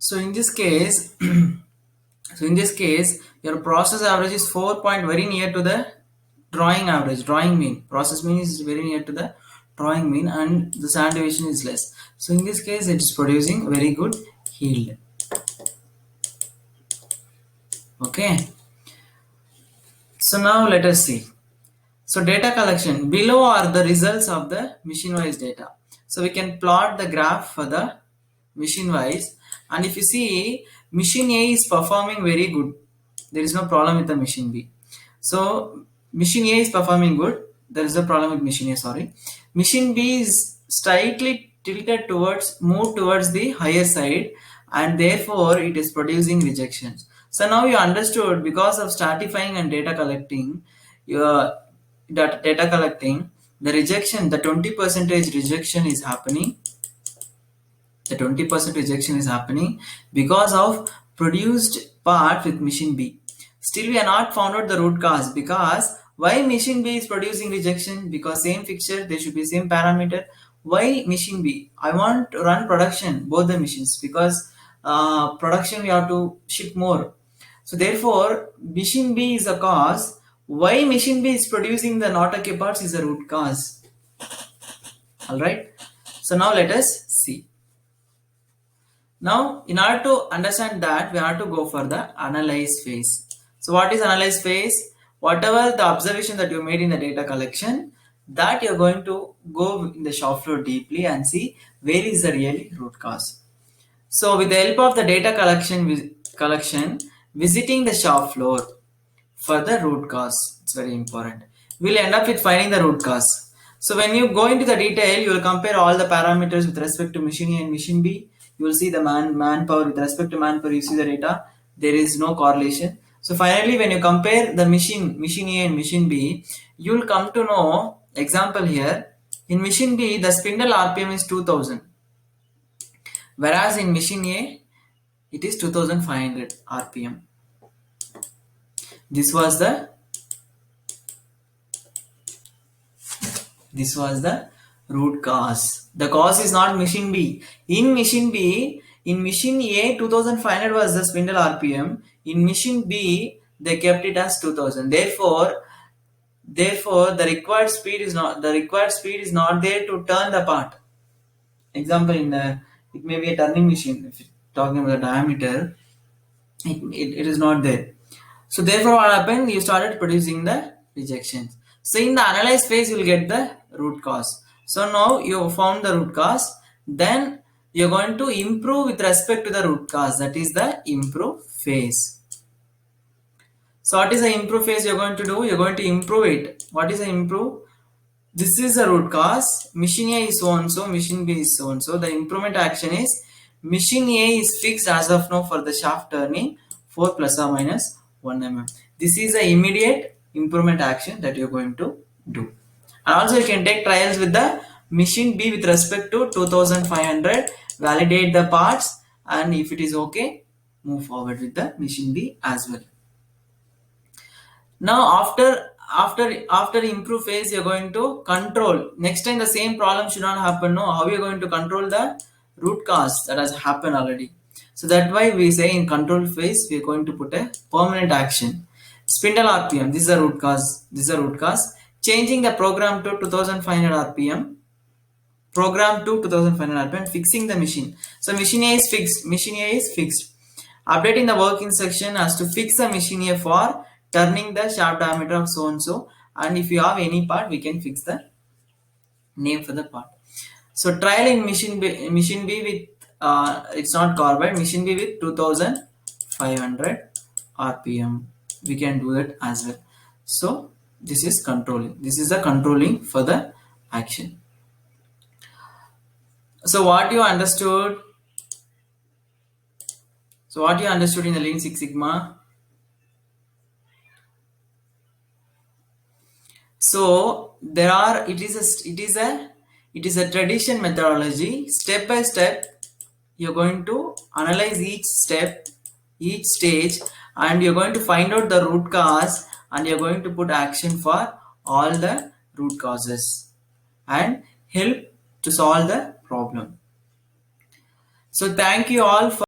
So in this case, your process average is 4 point very near to the drawing average, drawing mean. Process mean is very near to the drawing mean, and the standard deviation is less. So in this case, it is producing very good yield. Okay. So now let us see. So data collection. Below are the results of the machine-wise data. So we can plot the graph for the machine-wise, and if you see, machine A is performing very good. There is no problem with the machine B. So machine A is performing good. There is a problem with machine A. Sorry, machine B is slightly tilted towards, moved towards the higher side, and therefore it is producing rejections. So now you understood, because of stratifying and data collecting, your data collecting, the rejection, the 20% rejection is happening. The 20% rejection is happening because of produced part with machine B. Still, we are not found out the root cause, because why machine B is producing rejection? Because same fixture, there should be same parameter. Why machine B? I want to run production both the machines, because production we have to ship more. So therefore, machine B is a cause. Why machine B is producing the not okay parts is a root cause. All right. So now let us see. Now, in order to understand that, we have to go for the analyze phase. So what is analyze phase? Whatever the observation that you made in the data collection, that you're going to go in the shop floor deeply and see where is the real root cause. So with the help of the data collection, visiting the shop floor for the root cause, it's very important. We'll end up with finding the root cause. So when you go into the detail, you will compare all the parameters with respect to machine A and machine B. You will see the manpower with respect to manpower. You see the data. There is no correlation. So finally, when you compare the machine A and machine B, you will come to know. Example here, in machine B, the spindle RPM is 2000, whereas in machine A, it is 2500 RPM. This was the root cause. The cause is not machine B. In machine A, 2500 was the spindle RPM. In machine B, they kept it as 2000. Therefore, the required speed is not there to turn the part. Example, it may be a turning machine. If you're talking about the diameter, it is not there. So therefore, what happened? You started producing the rejections. So in the analyze phase, you will get the root cause. So now you found the root cause. Then you're going to improve with respect to the root cause. That is the improve phase. So what is the improve phase you're going to do? You're going to improve it. What is the improve? This is the root cause. Machine A is so and so, machine B is so and so. The improvement action is machine A is fixed as of now for the shaft turning 4 plus or minus 1 mm. This is the immediate improvement action that you're going to do. And also you can take trials with the machine B with respect to 2500, validate the parts, and if it is okay, move forward with the machine B as well. Now after improve phase, you're going to control. Next time the same problem should not happen. No, how you're going to control the root cause that has happened already. So that's why we say in control phase, we're going to put a permanent action. Spindle RPM, this is a root cause. Changing the program to 2500 RPM. Program to 2500 RPM, fixing the machine. So machine A is fixed. Updating the work instruction as to fix the machine A for turning the shaft diameter of so and so, and if you have any part, we can fix the name for the part. So trial in machine B with it's not carbide, machine B with 2500 RPM. We can do that as well. So this is controlling. This is the controlling for the action. So what you understood? So what you understood in the Lean Six Sigma? So it is a tradition methodology. Step by step, you're going to analyze each step, each stage, and you're going to find out the root cause, and you're going to put action for all the root causes and help to solve the problem. So thank you all for